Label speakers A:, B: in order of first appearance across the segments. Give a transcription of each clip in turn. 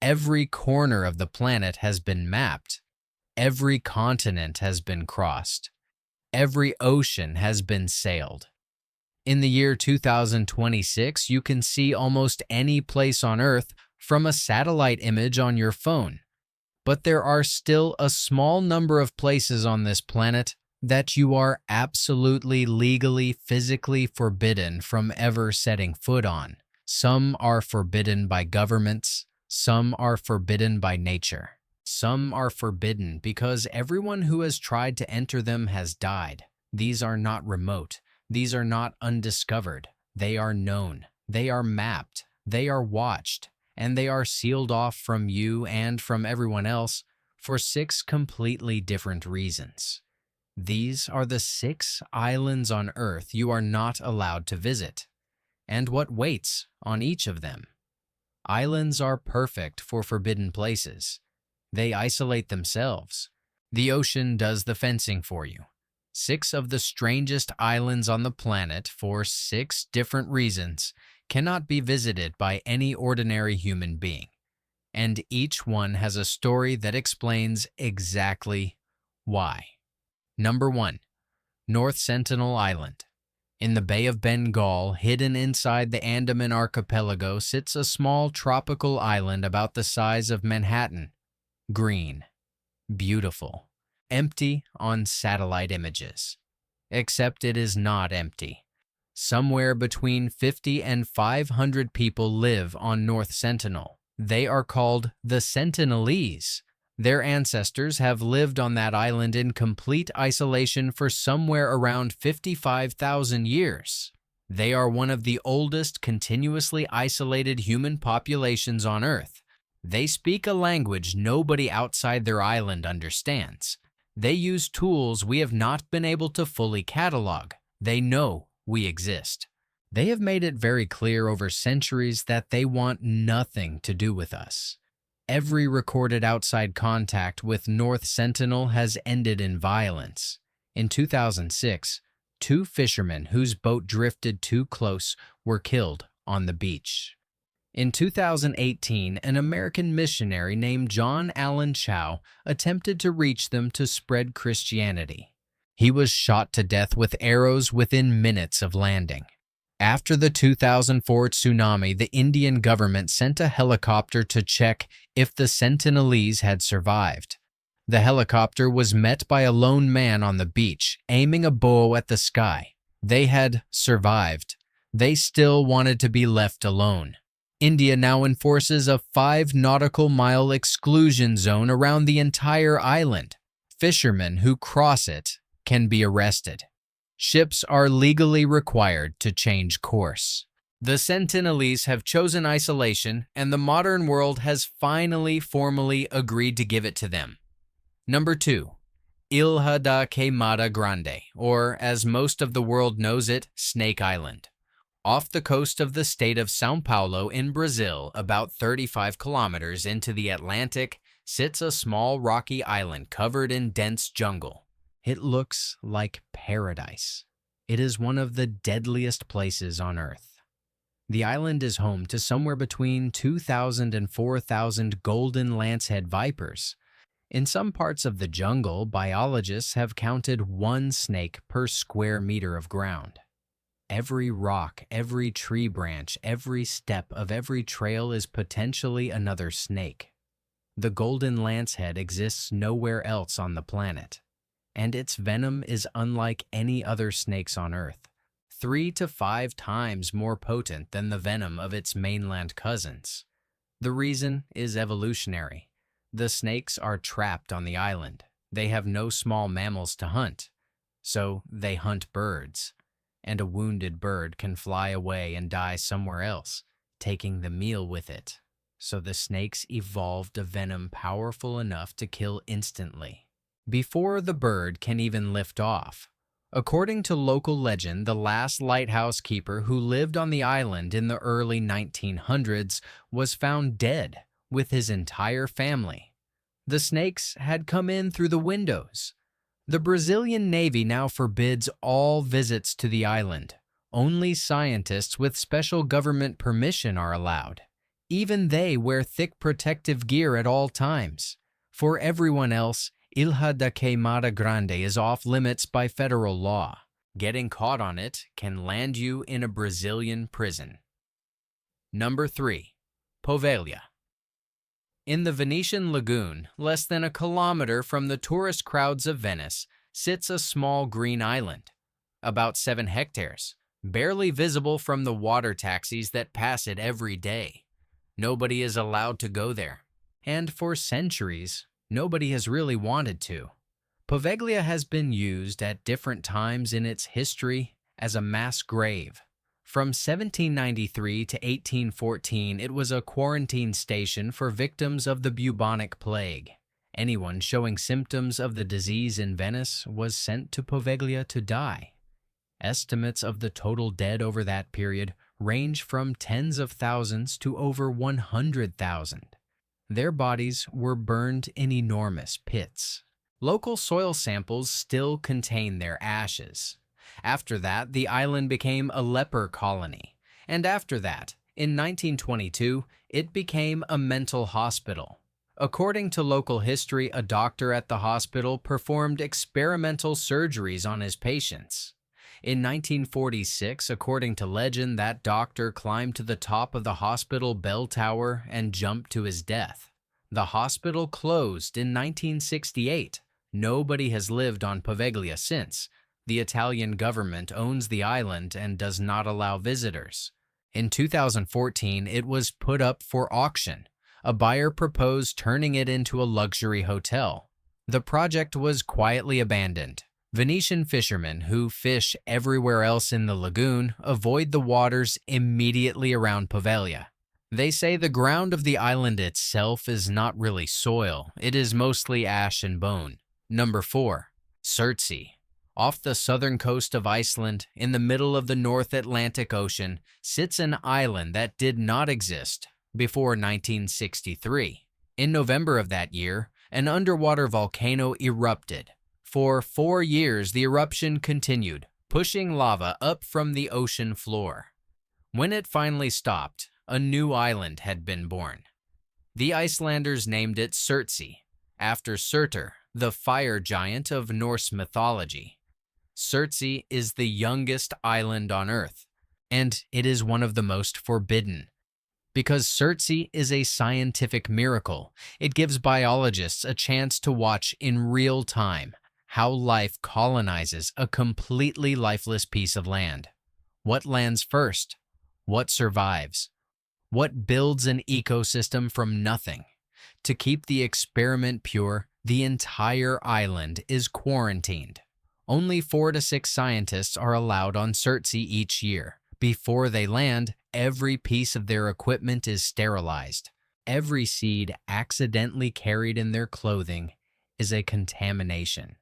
A: Every corner of the planet has been mapped. Every continent has been crossed. Every ocean has been sailed. In the year 2026, you can see almost any place on Earth from a satellite image on your phone. But there are still a small number of places on this planet that you are absolutely legally, physically forbidden from ever setting foot on. Some are forbidden by governments. Some are forbidden by nature. Some are forbidden because everyone who has tried to enter them has died. These are not remote. These are not undiscovered. They are known. They are mapped. They are watched. And they are sealed off from you and from everyone else for 6 completely different reasons. These are the 6 islands on Earth you are not allowed to visit, and what waits on each of them. Islands are perfect for forbidden places. They isolate themselves. The ocean does the fencing for you. 6 of the strangest islands on the planet, for 6 different reasons, cannot be visited by any ordinary human being, and each one has a story that explains exactly why. Number 1. North Sentinel Island. In the Bay of Bengal, hidden inside the Andaman Archipelago, sits a small tropical island about the size of Manhattan. Green. Beautiful. Empty on satellite images. Except it is not empty. Somewhere between 50 and 500 people live on North Sentinel. They are called the Sentinelese. Their ancestors have lived on that island in complete isolation for somewhere around 55,000 years. They are one of the oldest continuously isolated human populations on Earth. They speak a language nobody outside their island understands. They use tools we have not been able to fully catalog. They know we exist. They have made it very clear over centuries that they want nothing to do with us. Every recorded outside contact with North Sentinel has ended in violence. In 2006, 2 fishermen whose boat drifted too close were killed on the beach. In 2018, an American missionary named John Allen Chow attempted to reach them to spread Christianity. He was shot to death with arrows within minutes of landing. After the 2004 tsunami, the Indian government sent a helicopter to check if the Sentinelese had survived. The helicopter was met by a lone man on the beach, aiming a bow at the sky. They had survived. They still wanted to be left alone. India now enforces a 5 nautical mile exclusion zone around the entire island. Fishermen who cross it can be arrested. Ships are legally required to change course. The Sentinelese have chosen isolation, and the modern world has finally formally agreed to give it to them. Number 2. Ilha da Queimada Grande, or as most of the world knows it, Snake Island. Off the coast of the state of São Paulo in Brazil, about 35 kilometers into the Atlantic, sits a small rocky island covered in dense jungle. It looks like paradise. It is one of the deadliest places on Earth. The island is home to somewhere between 2,000 and 4,000 golden lancehead vipers. In some parts of the jungle, biologists have counted 1 snake per square meter of ground. Every rock, every tree branch, every step of every trail is potentially another snake. The golden lancehead exists nowhere else on the planet, and its venom is unlike any other snakes on Earth, 3 to 5 times more potent than the venom of its mainland cousins. The reason is evolutionary. The snakes are trapped on the island. They have no small mammals to hunt, so they hunt birds. And a wounded bird can fly away and die somewhere else, taking the meal with it. So the snakes evolved a venom powerful enough to kill instantly, before the bird can even lift off. According to local legend, the last lighthouse keeper who lived on the island in the early 1900s was found dead with his entire family. The snakes had come in through the windows. The Brazilian Navy now forbids all visits to the island. Only scientists with special government permission are allowed. Even they wear thick protective gear at all times. For everyone else, Ilha da Queimada Grande is off limits by federal law. Getting caught on it can land you in a Brazilian prison. Number 3. Poveglia. In the Venetian lagoon, less than a kilometer from the tourist crowds of Venice, sits a small green island, about 7 hectares, barely visible from the water taxis that pass it every day. Nobody is allowed to go there, and for centuries, nobody has really wanted to. Poveglia has been used at different times in its history as a mass grave. From 1793 to 1814, it was a quarantine station for victims of the bubonic plague. Anyone showing symptoms of the disease in Venice was sent to Poveglia to die. Estimates of the total dead over that period range from tens of thousands to over 100,000. Their bodies were burned in enormous pits. Local soil samples still contain their ashes. After that, the island became a leper colony, and after that, in 1922, it became a mental hospital. According to local history, a doctor at the hospital performed experimental surgeries on his patients. In 1946, according to legend, that doctor climbed to the top of the hospital bell tower and jumped to his death. The hospital closed in 1968. Nobody has lived on Poveglia since. The Italian government owns the island and does not allow visitors. In 2014, it was put up for auction. A buyer proposed turning it into a luxury hotel. The project was quietly abandoned. Venetian fishermen who fish everywhere else in the lagoon avoid the waters immediately around Poveglia. They say the ground of the island itself is not really soil, it is mostly ash and bone. Number 4. Surtsey. Off the southern coast of Iceland, in the middle of the North Atlantic Ocean, sits an island that did not exist before 1963. In November of that year, an underwater volcano erupted. For 4 years, the eruption continued, pushing lava up from the ocean floor. When it finally stopped, a new island had been born. The Icelanders named it Surtsey, after Surtur, the fire giant of Norse mythology. Surtsey is the youngest island on Earth, and it is one of the most forbidden. Because Surtsey is a scientific miracle, it gives biologists a chance to watch in real time how life colonizes a completely lifeless piece of land. What lands first? What survives? What builds an ecosystem from nothing? To keep the experiment pure, the entire island is quarantined. Only 4 to 6 scientists are allowed on Surtsey each year. Before they land, every piece of their equipment is sterilized. Every seed accidentally carried in their clothing is a contamination.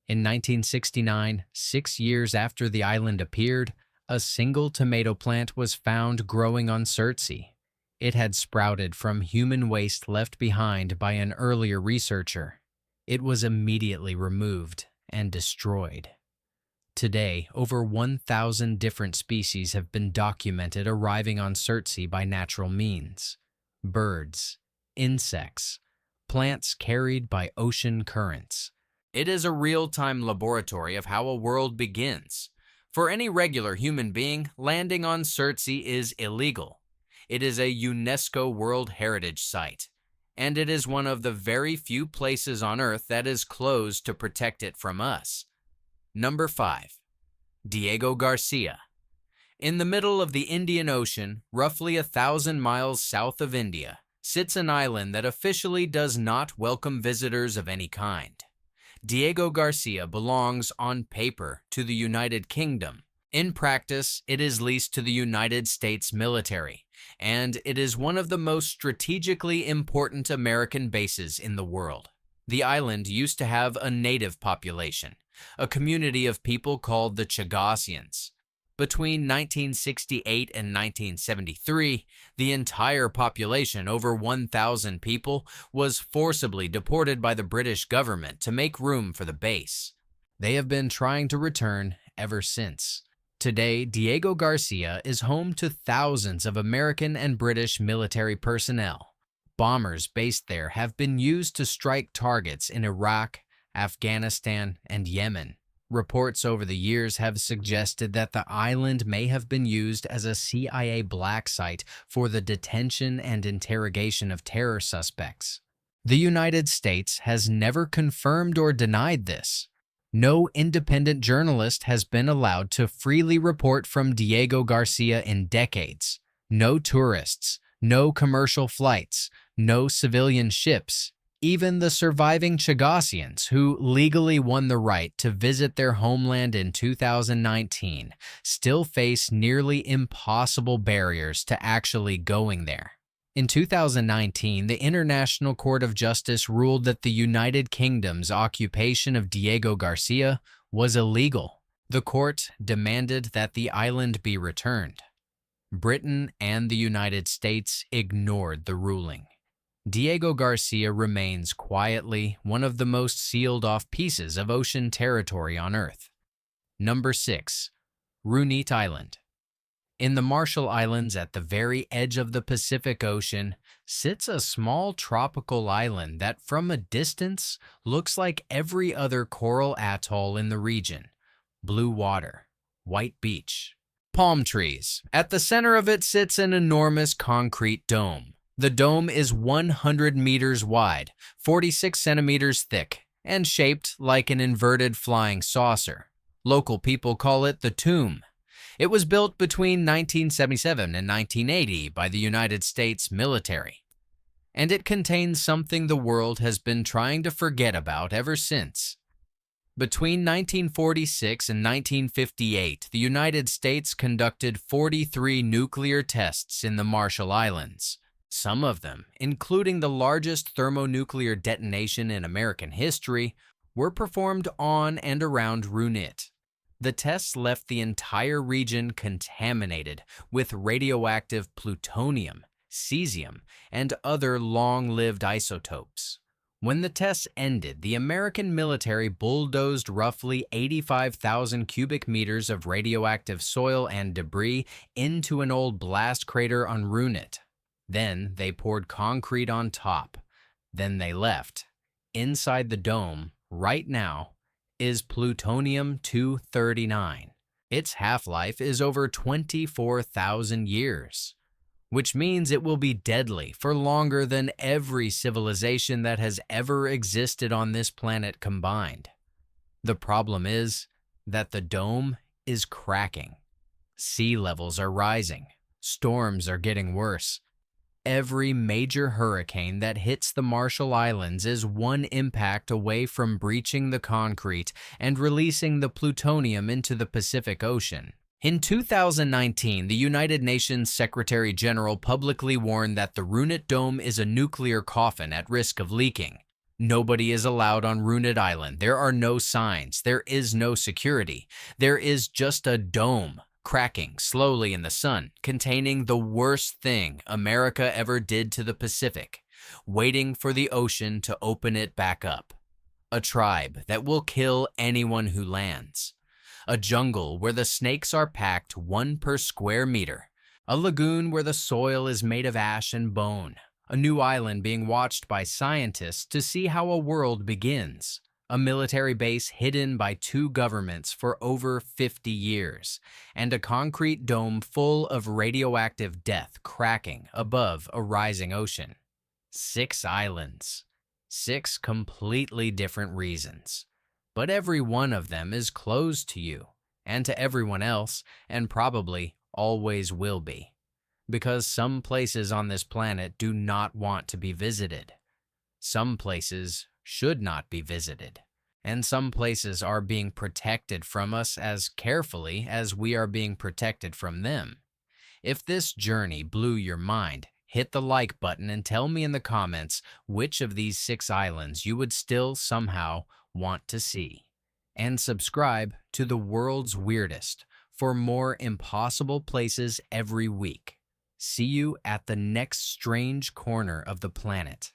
A: In 1969, 6 years after the island appeared, a single tomato plant was found growing on Surtsey. It had sprouted from human waste left behind by an earlier researcher. It was immediately removed and destroyed. Today, over 1,000 different species have been documented arriving on Surtsey by natural means. Birds, insects, plants carried by ocean currents. It is a real-time laboratory of how a world begins. For any regular human being, landing on Surtsey is illegal. It is a UNESCO World Heritage Site, and it is one of the very few places on Earth that is closed to protect it from us. Number 5. Diego Garcia. In the middle of the Indian Ocean, roughly 1,000 miles south of India, sits an island that officially does not welcome visitors of any kind. Diego Garcia belongs on paper to the United Kingdom. In practice, it is leased to the United States military, and it is one of the most strategically important American bases in the world. The island used to have a native population, a community of people called the Chagosians. Between 1968 and 1973, the entire population, over 1,000 people, was forcibly deported by the British government to make room for the base. They have been trying to return ever since. Today, Diego Garcia is home to thousands of American and British military personnel. Bombers based there have been used to strike targets in Iraq, Afghanistan, and Yemen. Reports over the years have suggested that the island may have been used as a CIA black site for the detention and interrogation of terror suspects. The United States has never confirmed or denied this. No independent journalist has been allowed to freely report from Diego Garcia in decades. No tourists, no commercial flights, no civilian ships. Even the surviving Chagosians, who legally won the right to visit their homeland in 2019, still face nearly impossible barriers to actually going there. In 2019, the International Court of Justice ruled that the United Kingdom's occupation of Diego Garcia was illegal. The court demanded that the island be returned. Britain and the United States ignored the ruling. Diego Garcia remains quietly one of the most sealed-off pieces of ocean territory on Earth. Number 6. Runit Island. In the Marshall Islands at the very edge of the Pacific Ocean sits a small tropical island that from a distance looks like every other coral atoll in the region. Blue water, white beach, palm trees. At the center of it sits an enormous concrete dome. The dome is 100 meters wide, 46 centimeters thick, and shaped like an inverted flying saucer. Local people call it the Tomb. It was built between 1977 and 1980 by the United States military, and it contains something the world has been trying to forget about ever since. Between 1946 and 1958, the United States conducted 43 nuclear tests in the Marshall Islands. Some of them, including the largest thermonuclear detonation in American history, were performed on and around Runit. The tests left the entire region contaminated with radioactive plutonium, cesium, and other long-lived isotopes. When the tests ended, the American military bulldozed roughly 85,000 cubic meters of radioactive soil and debris into an old blast crater on Runit. Then they poured concrete on top. Then they left. Inside the dome, right now, is plutonium-239. Its half-life is over 24,000 years, which means it will be deadly for longer than every civilization that has ever existed on this planet combined. The problem is that the dome is cracking. Sea levels are rising. Storms are getting worse. Every major hurricane that hits the Marshall Islands is one impact away from breaching the concrete and releasing the plutonium into the Pacific Ocean. In 2019, the United Nations Secretary General publicly warned that the Runit Dome is a nuclear coffin at risk of leaking. Nobody is allowed on Runit Island. There are no signs. There is no security. There is just a dome, cracking slowly in the sun, containing the worst thing America ever did to the Pacific, waiting for the ocean to open it back up. A tribe that will kill anyone who lands. A jungle where the snakes are packed 1 per square meter. A lagoon where the soil is made of ash and bone. A new island being watched by scientists to see how a world begins. A military base hidden by 2 governments for over 50 years, and a concrete dome full of radioactive death cracking above a rising ocean. 6 islands. 6 completely different reasons. But every one of them is closed to you, and to everyone else, and probably always will be. Because some places on this planet do not want to be visited. Some places should not be visited, and some places are being protected from us as carefully as we are being protected from them. If this journey blew your mind, hit the like button and tell me in the comments which of these 6 islands you would still somehow want to see. And subscribe to The World's Weirdest for more impossible places every week. See you at the next strange corner of the planet.